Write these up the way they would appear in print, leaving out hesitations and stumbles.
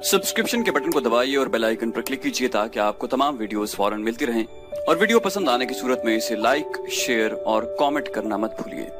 Subscription के button को दबाइए और बेल आइकन पर क्लिक कीजिए ताकि आपको तमाम वीडियोस फौरन मिलती रहें और वीडियो पसंद आने की सूरत में इसे लाइक, शेयर और कमेंट करना मत भूलिए।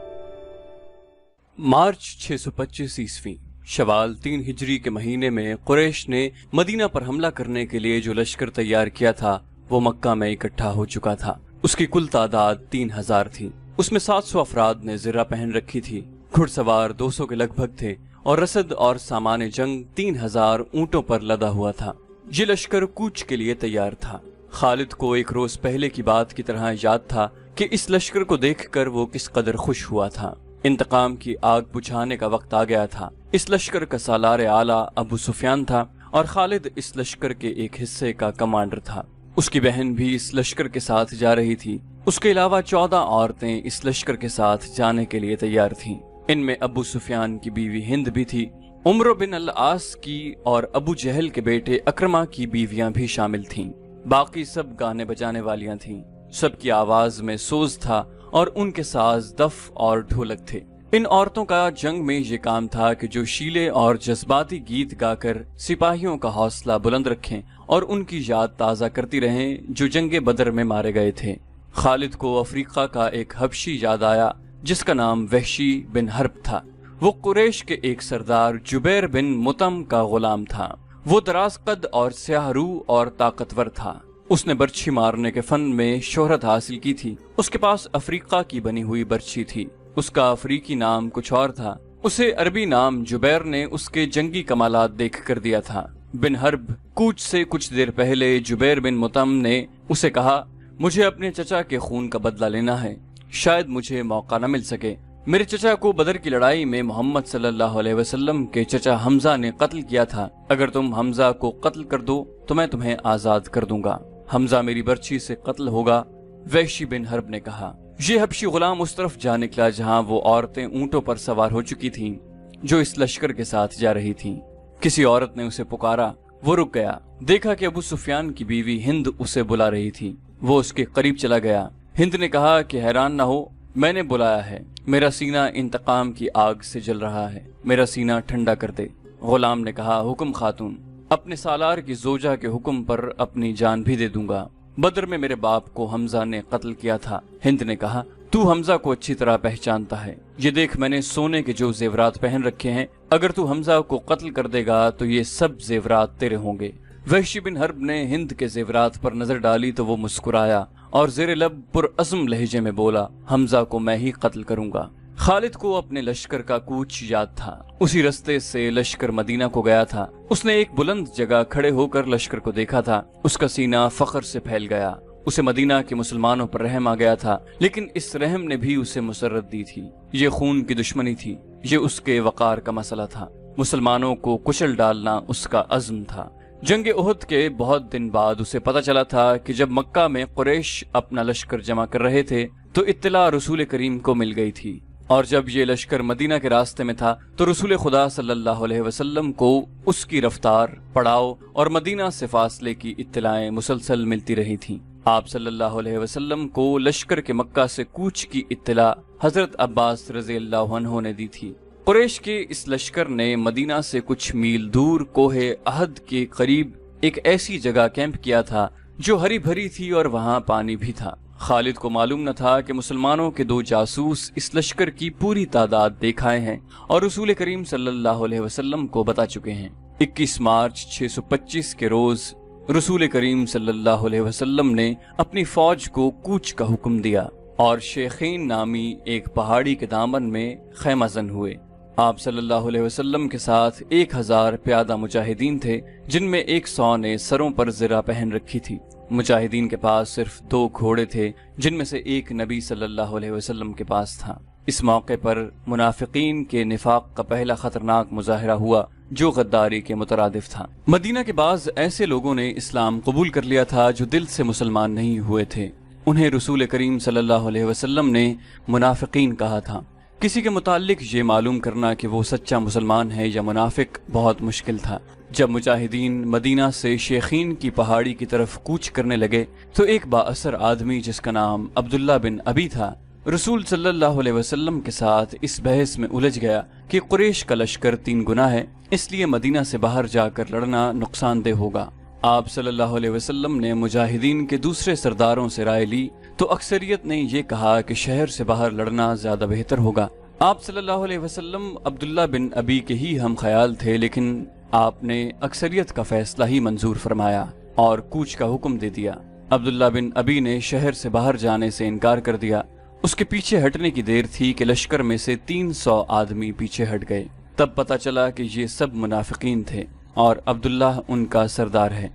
मार्च 625 ईस्वी शवाल 3 हिजरी के महीने में कुरैश ने मदीना पर हमला करने के लिए जो लश्कर तैयार किया था वो मक्का में इकट्ठा हो चुका था। उसकी कुल तादाद 3000 थी। उसमें 700 अफराद ने ज़िर्रा पहन रखी थी, घुड़सवार 200 के लगभग थे और रसद और सामान जंग 3000 ऊंटों पर लदा हुआ था। ये लश्कर कूच के लिए तैयार था। खालिद को एक रोज पहले की बात की तरह याद था कि इस लश्कर को देखकर वो किस कदर खुश हुआ था। इंतकाम की आग बुझाने का वक्त आ गया था। इस लश्कर का सालार आला अबू सुफियान था और खालिद इस लश्कर के एक हिस्से का कमांडर था। उसकी बहन भी इस लश्कर के साथ जा रही थी। उसके अलावा 14 औरतें इस लश्कर के साथ जाने के लिए तैयार थीं। इनमें अबू सुफियान की बीवी हिंद भी थी। उमर बिन अल आस की और अबू जहल के बेटे अक्रमा की बीवियां भी शामिल थीं। बाकी सब गाने बजाने वालियां थीं। सबकी आवाज में सोज था और उनके साज दफ और ढोलक थे। इन औरतों का जंग में ये काम था कि जो शीले और जज्बाती गीत गाकर सिपाहियों का हौसला बुलंद रखें और उनकी याद ताज़ा करती रहें जो जंगे बदर में मारे गए थे। खालिद को अफ्रीका का एक हबशी याद आया जिसका नाम वहशी बिन हर्ब था। वो कुरैश के एक सरदार जुबैर बिन मुतम का गुलाम था। वो दराज कद और स्याह रू और ताकतवर था। उसने बर्छी मारने के फन में शोहरत हासिल की थी। उसके पास अफ्रीका की बनी हुई बर्छी थी। उसका अफ्रीकी नाम कुछ और था। उसे अरबी नाम जुबैर ने उसके जंगी कमालात देख कर दिया था। बिन हर्ब कूच से कुछ देर पहले जुबैर बिन मुतम ने उसे कहा, मुझे अपने चचा के खून का बदला लेना है। शायद मुझे मौका न मिल सके। मेरे चचा को बदर की लड़ाई में मोहम्मद सल्लल्लाहु अलैहि वसल्लम के चचा हमजा ने कत्ल किया था। अगर तुम हमजा को कत्ल कर दो तो मैं तुम्हें आजाद कर दूंगा। हमजा मेरी बर्छी से कत्ल होगा। वहशी बिन हर्ब ने कहा। ये हबशी गुलाम उस तरफ जा निकला जहाँ वो औरतें ऊंटों पर सवार हो चुकी थीं, जो इस लश्कर के साथ जा रही थीं। किसी औरत ने उसे पुकारा। वो रुक गया। देखा कि अबू सुफियान की बीवी हिंद उसे बुला रही थी। वो उसके करीब चला गया। हिंद ने कहा कि हैरान न हो, मैंने बुलाया है। मेरा सीना इंतकाम की आग से जल रहा है। मेरा सीना ठंडा कर दे। गुलाम ने कहा, हुक्म खातून, अपने सालार की जोजा के हुक्म पर अपनी जान भी दे दूंगा। बदर में मेरे बाप को हमजा ने कत्ल किया था। हिंद ने कहा, तू हमजा को अच्छी तरह पहचानता है। ये देख, मैंने सोने के जो जेवरात पहन रखे हैं। अगर तू हमजा को कत्ल कर देगा तो ये सब जेवरात तेरे होंगे। वहशी बिन हर्ब ने हिंद के जेवरात पर नजर डाली तो वो मुस्कुराया और ज़ेरे लब पुरअज़्म लहजे में बोला, हमजा को मैं ही कत्ल करूंगा। खालिद को अपने लश्कर का कूच याद था। उसी रास्ते से लश्कर मदीना को गया था। उसने एक बुलंद जगह खड़े होकर लश्कर को देखा था। उसका सीना फख्र से फैल गया। उसे मदीना के मुसलमानों पर रहम आ गया था, लेकिन इस रहम ने भी उसे मुसर्रत दी थी। ये खून की दुश्मनी थी। ये उसके वकार का मसला था। मुसलमानों को कुचल डालना उसका अज़्म था। जंग उहद के बहुत दिन बाद उसे पता चला था कि जब मक्का में कुरैश अपना लश्कर जमा कर रहे थे तो इत्तला रसूल करीम को मिल गई थी, और जब ये लश्कर मदीना के रास्ते में था तो रसूल खुदा सल्लल्लाहु अलैहि वसल्लम को उसकी रफ्तार, पड़ाव और मदीना से फासले की इत्तलाएं मुसलसल मिलती रही थीं। आप सल्लल्लाहु अलैहि वसल्लम को लश्कर के मक्का से कूच की इत्तला हजरत अब्बास रज़ी अल्लाहु अन्हु ने दी थी। कुरैश के इस लश्कर ने मदीना से कुछ मील दूर कोहे अहद के करीब एक ऐसी जगह कैंप किया था जो हरी भरी थी और वहां पानी भी था। खालिद को मालूम न था कि मुसलमानों के 2 जासूस इस लश्कर की पूरी तादाद देखाए हैं और रसूल करीम सल्लल्लाहु अलैहि वसल्लम को बता चुके हैं। 21 मार्च 625 के रोज रसूल करीम सल्लल्लाहु अलैहि वसल्लम ने अपनी फौज को कूच का हुक्म दिया और शेखीन नामी एक पहाड़ी के दामन में खैमाजन हुए। आप सल्लल्लाहु अलैहि वसल्लम के साथ 1000 प्यादा मुजाहिदीन थे, जिनमें 100 ने सरों पर ज़िरा पहन रखी थी। मुजाहिदीन के पास सिर्फ 2 घोड़े थे, जिनमें से एक नबी सल्लल्लाहु अलैहि वसल्लम के पास था। इस मौके पर मुनाफिकीन के निफाक का पहला खतरनाक मुजाहिरा हुआ जो गद्दारी के मुतरादिफ था। मदीना के बाज़ ऐसे लोगों ने इस्लाम कबूल कर लिया था जो दिल से मुसलमान नहीं हुए थे। उन्हें रसूल करीम सल्लल्लाहु अलैहि वसल्लम ने मुनाफिकीन कहा था। किसी के मुताल्लिक ये मालूम करना कि वो सच्चा मुसलमान है या मुनाफिक बहुत मुश्किल था। जब मुजाहिदीन मदीना से शेखीन की पहाड़ी की तरफ कूच करने लगे तो एक बाअसर आदमी जिसका नाम अब्दुल्ला बिन अबी था रसूल सल्लल्लाहु अलैहि वसल्लम के साथ इस बहस में उलझ गया कि कुरैश का लश्कर 3 गुना है, इसलिए मदीना से बाहर जाकर लड़ना नुकसानदेह होगा। आप सल्लल्लाहु अलैहि वसल्लम ने मुजाहिदीन के दूसरे सरदारों से राय ली तो अक्सरियत ने ये कहा कि शहर से बाहर लड़ना ज्यादा बेहतर होगा। आप सल्लल्लाहु अलैहि वसल्लम अब्दुल्ला बिन अबी के ही हम ख्याल थे, लेकिन आपने अक्सरियत का फैसला ही मंजूर फरमाया और कूच का हुक्म दे दिया। अब्दुल्ला बिन अबी ने शहर से बाहर जाने से इनकार कर दिया। उसके पीछे हटने की देर थी कि लश्कर में से 300 आदमी पीछे हट गए। तब पता चला कि ये सब मुनाफिकीन थे और अब्दुल्ला उनका सरदार है।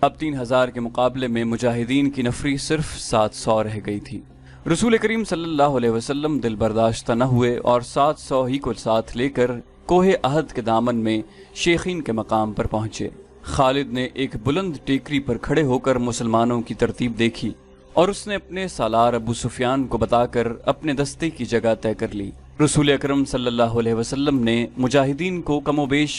अब 3000 के मुकाबले में मुजाहिदीन की नफरी सिर्फ 700 रह गई थी। रसूल करीम सल्लल्लाहु अलैहि वसल्लम दिल बर्दाश्त न हुए और 700 ही को साथ लेकर कोहे अहद के दामन में शेखीन के मकाम पर पहुंचे। खालिद ने एक बुलंद टेकरी पर खड़े होकर मुसलमानों की तरतीब देखी और उसने अपने सालार अबू सुफियान को बताकर अपने दस्ते की जगह तय कर ली। रसूल अकरम सल्लल्लाहु अलैहि वसल्लम ने मुजाहिदीन को कमोबेश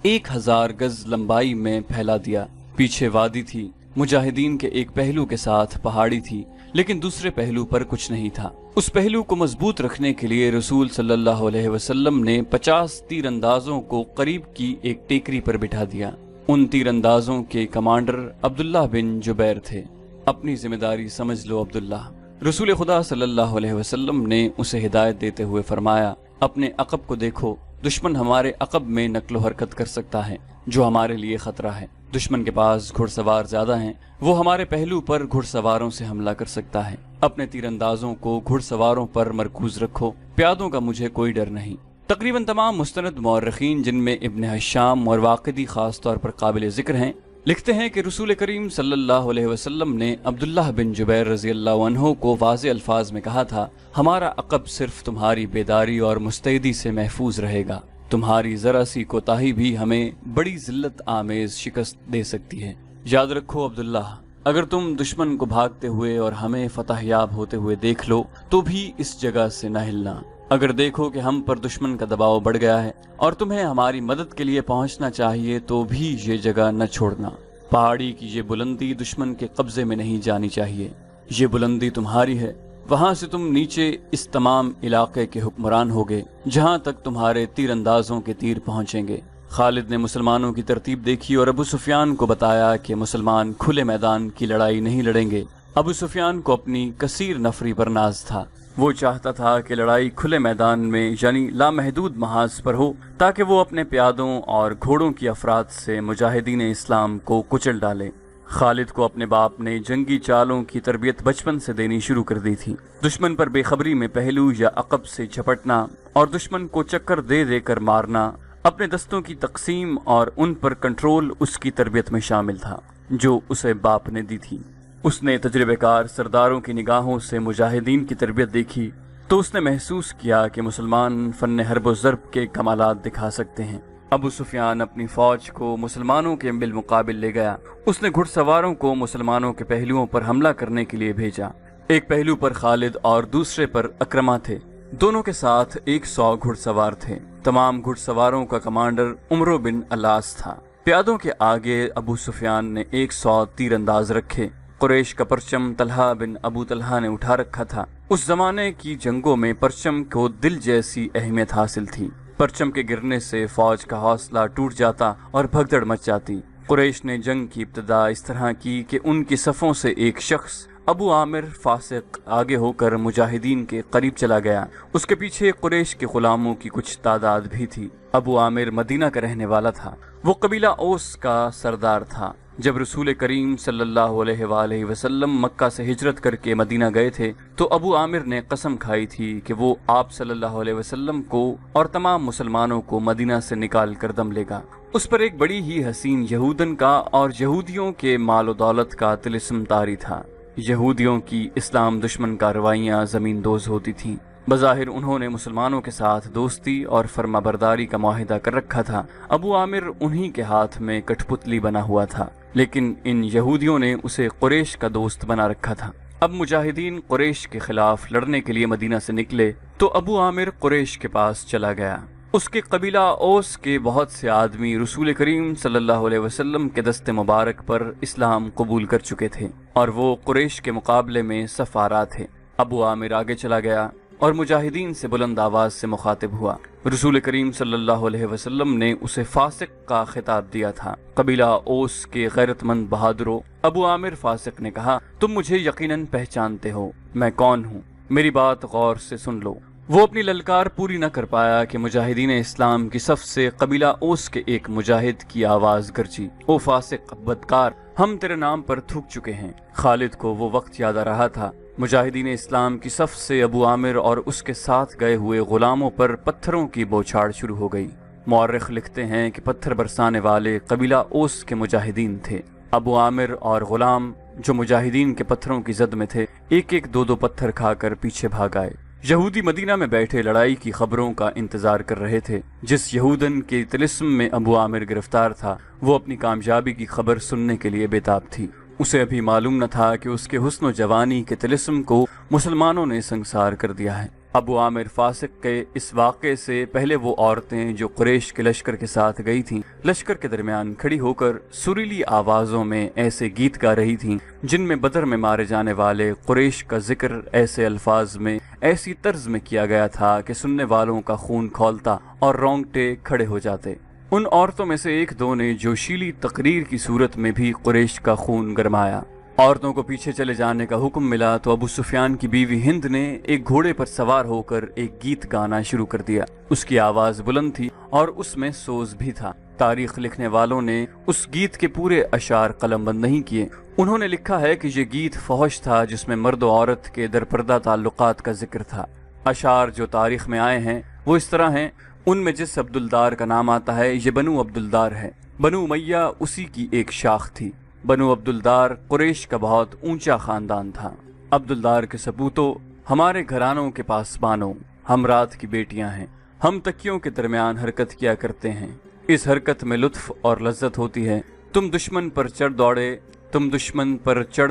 1000 गज लंबाई में फैला दिया। पीछे वादी थी, मुजाहिदीन के एक पहलू के साथ पहाड़ी थी, लेकिन दूसरे पहलू पर कुछ नहीं था। उस पहलू को मजबूत रखने के लिए रसूल सल्लल्लाहु अलैहि वसल्लम ने 50 तीरंदाजों को करीब की एक टेकरी पर बिठा दिया। उन तीरंदाजों के कमांडर अब्दुल्ला बिन जुबैर थे। अपनी जिम्मेदारी समझ लो अब्दुल्ला। रसूल खुदा सल्लल्लाहु अलैहि वसल्लम ने उसे हिदायत देते हुए फरमाया, अपने अकब को देखो, दुश्मन हमारे अकब में नक्लो हरकत कर सकता है जो हमारे लिए खतरा है। दुश्मन के पास घुड़सवार ज्यादा हैं, वो हमारे पहलू पर घुड़सवारों से हमला कर सकता है। अपने तीरंदाजों को घुड़सवारों पर मरकूज रखो, प्यादों का मुझे कोई डर नहीं। तकरीबन तमाम मुस्तनद मौरखीन, जिनमें इब्न हशाम और वाक़िदी खास तौर पर काबिल जिक्र हैं, लिखते हैं कि रसूल करीम सल्लल्लाहु अलैहि वसल्लम ने अब्दुल्लाह बिन जुबैर रज़ियल्लाहु अन्हु को वाज़े अल्फाज में कहा था, हमारा अक़ब सिर्फ तुम्हारी बेदारी और मुस्तैदी से महफूज रहेगा। तुम्हारी जरा सी कोताही भी हमें बड़ी जिल्लत आमेज शिकस्त दे सकती है। याद रखो अब्दुल्ला, अगर तुम दुश्मन को भागते हुए और हमें फतहयाब होते हुए देख लो तो भी इस जगह से न हिलना। अगर देखो कि हम पर दुश्मन का दबाव बढ़ गया है और तुम्हें हमारी मदद के लिए पहुंचना चाहिए तो भी ये जगह न छोड़ना। पहाड़ी की ये बुलंदी दुश्मन के कब्जे में नहीं जानी चाहिए। ये बुलंदी तुम्हारी है, वहां से तुम नीचे इस तमाम इलाके के हुक्मरान होगे जहां तक तुम्हारे तीरंदाजों के तीर पहुंचेंगे। खालिद ने मुसलमानों की तरतीब देखी और अबू सुफियान को बताया कि मुसलमान खुले मैदान की लड़ाई नहीं लड़ेंगे। अबू सुफियान को अपनी कसीर नफरी पर नाज था। वो चाहता था कि लड़ाई खुले मैदान में यानी लामहदूद महाज पर हो, ताकि वो अपने प्यादों और घोड़ों की अफराद से मुजाहिदीन इस्लाम को कुचल डाले। खालिद को अपने बाप ने जंगी चालों की तरबियत बचपन से देनी शुरू कर दी थी। दुश्मन पर बेखबरी में पहलू या अकब से झपटना और दुश्मन को चक्कर दे देकर मारना, अपने दस्तों की तकसीम और उन पर कंट्रोल उसकी तरबियत में शामिल था जो उसे बाप ने दी थी। उसने तजर्बेकार सरदारों की निगाहों से मुजाहिदीन की तरबियत देखी तो उसने महसूस किया कि मुसलमान फन हर्ब व ज़र्ब के कमालात दिखा सकते हैं। अबू सुफियान अपनी फौज को मुसलमानों के बिलमुकाबिल ले गया। उसने घुड़सवारों को मुसलमानों के पहलुओं पर हमला करने के लिए भेजा। एक पहलू पर खालिद और दूसरे पर अक्रमा थे। दोनों के साथ 100 घुड़सवार थे। तमाम घुड़सवारों का कमांडर उमरो बिन अलास था। प्यादों के आगे अबू सुफियान ने 100 तीरंदाज रखे। कुरैश का परचम तलहा बिन अबू तलहा ने उठा रखा था। उस जमाने की जंगों में परचम को दिल जैसी अहमियत हासिल थी। परचम के गिरने से फौज का हौसला टूट जाता और भगदड़ मच जाती। कुरैश ने जंग की इब्तिदा इस तरह की कि उनकी सफ़ों से एक शख्स अबू आमिर फासिक आगे होकर मुजाहिदीन के करीब चला गया। उसके पीछे कुरैश के गुलामों की कुछ तादाद भी थी। अबू आमिर मदीना का रहने वाला था। वो कबीला ओस का सरदार था। जब रसूल करीम सल्लल्लाहु अलैहि वसल्लम मक्का से हिजरत करके मदीना गए थे तो अबू आमिर ने कसम खाई थी कि वो आप सल्लल्लाहु अलैहि वसल्लम को और तमाम मुसलमानों को मदीना से निकाल कर दम लेगा। उस पर एक बड़ी ही हसीन यहूदन का और यहूदियों के माल दौलत का तिलिस्म तारी था। यहूदियों की इस्लाम दुश्मन कार्रवाइयाँ जमीन दोज होती थीं। बज़ाहिर उन्होंने मुसलमानों के साथ दोस्ती और फर्माबरदारी का मुआहिदा कर रखा था। अबू आमिर उन्हीं के हाथ में कठपुतली बना हुआ था, लेकिन इन यहूदियों ने उसे कुरैश का दोस्त बना रखा था। अब मुजाहिदीन कुरैश के खिलाफ लड़ने के लिए मदीना से निकले तो अबू आमिर कुरैश के पास चला गया। उसके कबीला ओस के बहुत से आदमी रसूल करीम सल्लल्लाहु अलैहि वसल्लम के दस्ते मुबारक पर इस्लाम कबूल कर चुके थे और वो कुरैश के मुकाबले में सफारा थे। ابو عامر آگے چلا گیا اور مجاہدین سے بلند آواز سے مخاطب ہوا۔ رسول کریم صلی اللہ علیہ وسلم نے اسے فاسق کا خطاب دیا تھا۔ قبیلہ اوس کے غیرت مند بہادروں، ابو عامر فاسق نے کہا، تم مجھے یقیناً پہچانتے ہو، میں کون ہوں، میری بات غور سے سن لو۔ وہ اپنی للکار پوری نہ کر پایا کہ مجاہدین اسلام کی صف سے قبیلہ اوس کے ایک مجاہد کی آواز گرجی، او فاسق بدکار، ہم تیرے نام پر تھوک چکے ہیں۔ خالد کو وہ وقت یاد آ رہا تھا۔ مجاہدین اسلام کی صف سے ابو عامر اور اس کے ساتھ گئے ہوئے غلاموں پر پتھروں کی بوچھاڑ شروع ہو گئی۔ مورخ لکھتے ہیں کہ پتھر برسانے والے قبیلہ اوس کے مجاہدین تھے۔ ابو عامر اور غلام جو مجاہدین کے پتھروں کی زد میں تھے، ایک ایک دو پتھر کھا کر پیچھے بھاگ آئے۔ یہودی مدینہ میں بیٹھے لڑائی کی خبروں کا انتظار کر رہے تھے۔ جس یہودن کے طلسم میں ابو عامر گرفتار تھا، وہ اپنی کامیابی کی خبر سننے کے لیے بےتاب تھی۔ اسے ابھی معلوم نہ تھا کہ اس کے حسن و جوانی کے طلسم کو مسلمانوں نے سنگسار کر دیا ہے۔ ابو عامر فاسق کے اس واقعے سے پہلے وہ عورتیں جو قریش کے لشکر کے ساتھ گئی تھیں، لشکر کے درمیان کھڑی ہو کر سریلی آوازوں میں ایسے گیت گا رہی تھیں جن میں بدر میں مارے جانے والے قریش کا ذکر ایسے الفاظ میں، ایسی طرز میں کیا گیا تھا کہ سننے والوں کا خون کھولتا اور رونگٹے کھڑے ہو جاتے۔ ان عورتوں میں سے ایک دو نے جوشیلی تقریر کی صورت میں بھی قریش کا خون گرمایا۔ عورتوں کو پیچھے چلے جانے کا حکم ملا تو ابو سفیان کی بیوی ہند نے ایک گھوڑے پر سوار ہو کر ایک گیت گانا شروع کر دیا۔ اس کی آواز بلند تھی اور اس میں سوز بھی تھا۔ تاریخ لکھنے والوں نے اس گیت کے پورے اشعار قلم بند نہیں کیے۔ انہوں نے لکھا ہے کہ یہ گیت فحش تھا جس میں مرد و عورت کے درپردہ تعلقات کا ذکر تھا۔ اشعار جو تاریخ میں آئے ہیں وہ اس طرح ہیں، ان میں جس عبدالدار کا نام آتا ہے یہ بنو عبدالدار ہے۔ بنو امیہ اسی کی ایک شاخ تھی۔ بنو عبدالدار قریش کا بہت اونچا خاندان تھا۔ عبدالدار کے سپوتوں، ہمارے گھرانوں کے پاسبانوں، ہم رات کی بیٹیاں ہیں، ہم تکیوں کے درمیان حرکت کیا کرتے ہیں، اس حرکت میں لطف اور لذت ہوتی ہے۔ تم دشمن پر چڑھ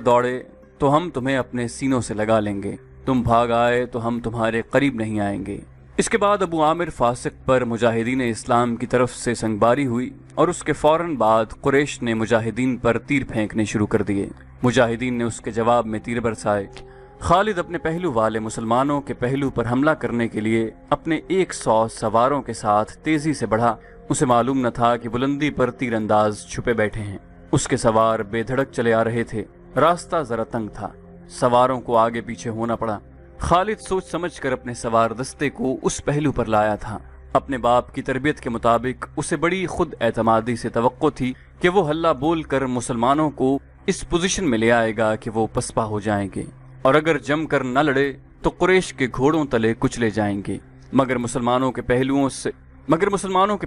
دوڑے تو ہم تمہیں اپنے سینوں سے لگا لیں گے، تم بھاگ آئے تو ہم تمہارے قریب نہیں آئیں گے۔ اس کے بعد ابو عامر فاسق پر مجاہدین اسلام کی طرف سے سنگباری ہوئی اور اس کے فوراً بعد قریش نے مجاہدین پر تیر پھینکنے شروع کر دیے۔ مجاہدین نے اس کے جواب میں تیر برسائے۔ خالد اپنے پہلو والے مسلمانوں کے پہلو پر حملہ کرنے کے لیے اپنے 100 سواروں کے ساتھ تیزی سے بڑھا۔ اسے معلوم نہ تھا کہ بلندی پر تیر انداز چھپے بیٹھے ہیں۔ اس کے سوار بے دھڑک چلے آ رہے تھے۔ راستہ ذرا تنگ تھا، سواروں کو آگے پیچھے ہونا پڑا۔ خالد سوچ سمجھ کر اپنے سوار دستے کو اس پہلو پر لایا تھا۔ اپنے باپ کی تربیت کے مطابق اسے بڑی خود اعتمادی سے توقع تھی کہ وہ ہلہ بول کر مسلمانوں کو اس پوزیشن میں لے آئے گا کہ وہ پسپا ہو جائیں گے، اور اگر جم کر نہ لڑے تو قریش کے گھوڑوں تلے کچلے جائیں گے۔ مگر مسلمانوں کے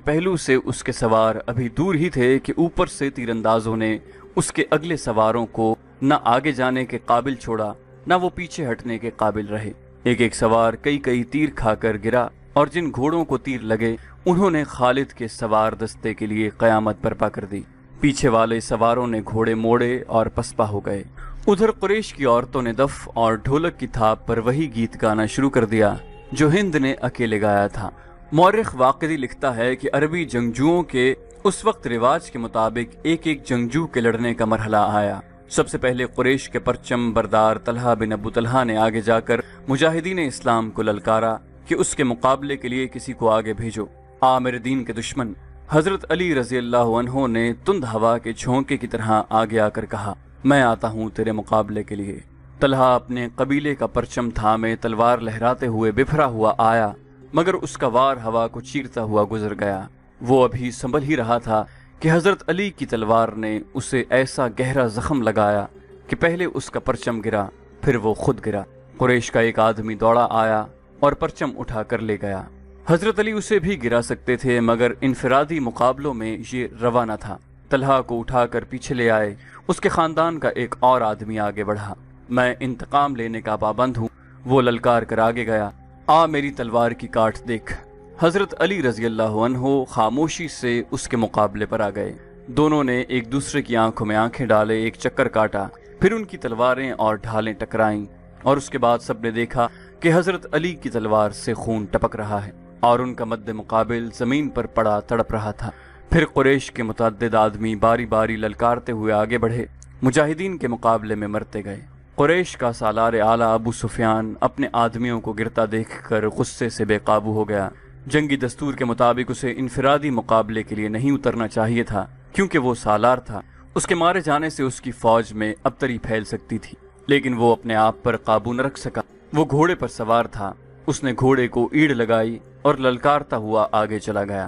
پہلو سے اس کے سوار ابھی دور ہی تھے کہ اوپر سے تیر اندازوں نے اس کے اگلے سواروں کو نہ آگے جانے کے قابل چھوڑا نہ وہ پیچھے ہٹنے کے قابل رہے۔ ایک ایک سوار کئی تیر کھا کر گرا، اور جن گھوڑوں کو تیر لگے انہوں نے خالد کے سوار دستے کے لیے قیامت برپا کر دی۔ پیچھے والے سواروں نے گھوڑے موڑے اور پسپا ہو گئے۔ ادھر قریش کی عورتوں نے دف اور ڈھولک کی تھاپ پر وہی گیت گانا شروع کر دیا جو ہند نے اکیلے گایا تھا۔ مورخ واقعی لکھتا ہے کہ عربی جنگجوؤں کے اس وقت رواج کے مطابق ایک ایک جنگجو کے لڑنے کا مرحلہ آیا۔ سب سے پہلے قریش کے پرچم بردار طلحہ بن ابو طلحہ نے آگے جا کر مجاہدین اسلام کو للکارا کہ اس کے مقابلے کے لیے کسی کو آگے بھیجو۔ عامر دین کے دشمن حضرت علی رضی اللہ عنہ نے تند ہوا کے جھونکے کی طرح آگے آ کر کہا، میں آتا ہوں تیرے مقابلے کے لیے۔ طلحہ اپنے قبیلے کا پرچم تھامے تلوار لہراتے ہوئے بفرا ہوا آیا، مگر اس کا وار ہوا کو چیرتا ہوا گزر گیا۔ وہ ابھی سنبھل ہی رہا تھا کہ حضرت علی کی تلوار نے اسے ایسا گہرا زخم لگایا کہ پہلے اس کا پرچم گرا، پھر وہ خود گرا۔ قریش کا ایک آدمی دوڑا آیا اور پرچم اٹھا کر لے گیا۔ حضرت علی اسے بھی گرا سکتے تھے، مگر انفرادی مقابلوں میں یہ روا نہ تھا۔ طلحہ کو اٹھا کر پیچھے لے آئے۔ اس کے خاندان کا ایک اور آدمی آگے بڑھا۔ میں انتقام لینے کا پابند ہوں، وہ للکار کر آگے گیا، آ میری تلوار کی کاٹ دیکھ۔ حضرت علی رضی اللہ عنہ خاموشی سے اس کے مقابلے پر آ گئے۔ دونوں نے ایک دوسرے کی آنکھوں میں آنکھیں ڈالے، ایک چکر کاٹا، پھر ان کی تلواریں اور ڈھالیں ٹکرائیں، اور اس کے بعد سب نے دیکھا کہ حضرت علی کی تلوار سے خون ٹپک رہا ہے اور ان کا مد مقابل زمین پر پڑا تڑپ رہا تھا۔ پھر قریش کے متعدد آدمی باری باری للکارتے ہوئے آگے بڑھے، مجاہدین کے مقابلے میں مرتے گئے۔ قریش کا سالار اعلیٰ ابو سفیان اپنے آدمیوں کو گرتا دیکھ کر غصے سے بے قابو ہو گیا۔ جنگی دستور کے مطابق اسے انفرادی مقابلے کے لیے نہیں اترنا چاہیے تھا، کیونکہ وہ سالار تھا۔ اس کے مارے جانے سے اس کی فوج میں ابتری پھیل سکتی تھی، لیکن وہ اپنے آپ پر قابو نہ رکھ سکا۔ وہ گھوڑے پر سوار تھا۔ اس نے گھوڑے کو ایڑ لگائی اور للکارتا ہوا آگے چلا گیا۔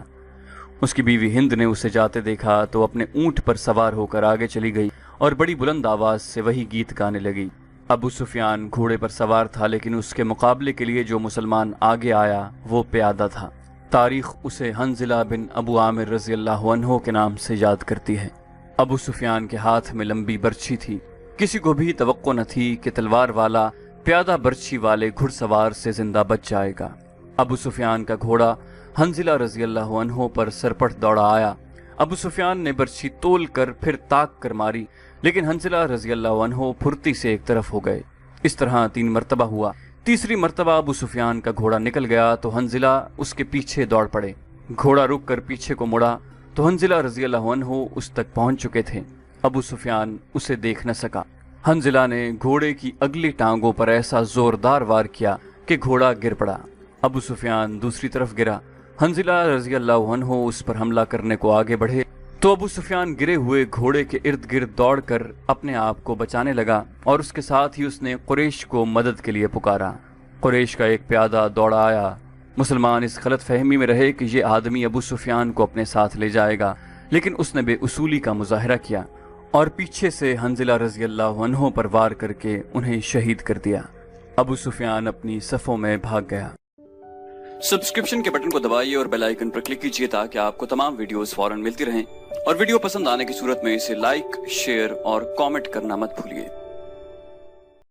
اس کی بیوی ہند نے اسے جاتے دیکھا تو اپنے اونٹ پر سوار ہو کر آگے چلی گئی اور بڑی بلند آواز سے وہی گیت گانے لگی۔ ابو سفیان گھوڑے پر سوار تھا، لیکن اس کے مقابلے کے لیے جو مسلمان آگے آیا وہ پیادہ تھا۔ تاریخ اسے حنظلہ بن ابو عامر رضی اللہ عنہ کے نام سے یاد کرتی ہے۔ ابو سفیان کے ہاتھ میں لمبی برچھی تھی۔ کسی کو بھی توقع نہ تھی کہ تلوار والا پیادہ برچھی والے گھڑ سوار سے زندہ بچ جائے گا۔ ابو سفیان کا گھوڑا حنظلہ رضی اللہ عنہ پر سرپٹ دوڑا آیا۔ ابو سفیان نے برچھی تول کر پھر تاک کر ماری، لیکن حنظلہ رضی اللہ عنہ پھرتی سے ایک طرف ہو گئے۔ اس طرح 3 مرتبہ ہوا۔ تیسری مرتبہ ابو سفیان کا گھوڑا نکل گیا تو حنظلہ اس کے پیچھے دوڑ پڑے۔ گھوڑا رک کر پیچھے کو مڑا تو حنظلہ رضی اللہ عنہ اس تک پہنچ چکے تھے۔ ابو سفیان اسے دیکھ نہ سکا۔ حنظلہ نے گھوڑے کی اگلی ٹانگوں پر ایسا زوردار وار کیا کہ گھوڑا گر پڑا۔ ابو سفیان دوسری طرف گرا۔ حنظلہ رضی اللہ عنہ اس پر حملہ کرنے کو آگے بڑھے تو ابو سفیان گرے ہوئے گھوڑے کے ارد گرد دوڑ کر اپنے آپ کو بچانے لگا، اور اس کے ساتھ ہی اس نے قریش کو مدد کے لیے پکارا۔ قریش کا ایک پیادہ دوڑا آیا۔ مسلمان اس غلط فہمی میں رہے کہ یہ آدمی ابو سفیان کو اپنے ساتھ لے جائے گا، لیکن اس نے بے اصولی کا مظاہرہ کیا اور پیچھے سے حنظلہ رضی اللہ عنہ پر وار کر کے انہیں شہید کر دیا۔ ابو سفیان اپنی صفوں میں بھاگ گیا۔ سبسکرپشن کے بٹن کو دبائیے اور بیل آئیکن پر کلک کیجیے تاکہ آپ کو تمام ویڈیوز فوراً ملتی رہیں، اور ویڈیو پسند آنے کی صورت میں اسے لائک، شیئر اور کامنٹ کرنا مت بھولیے۔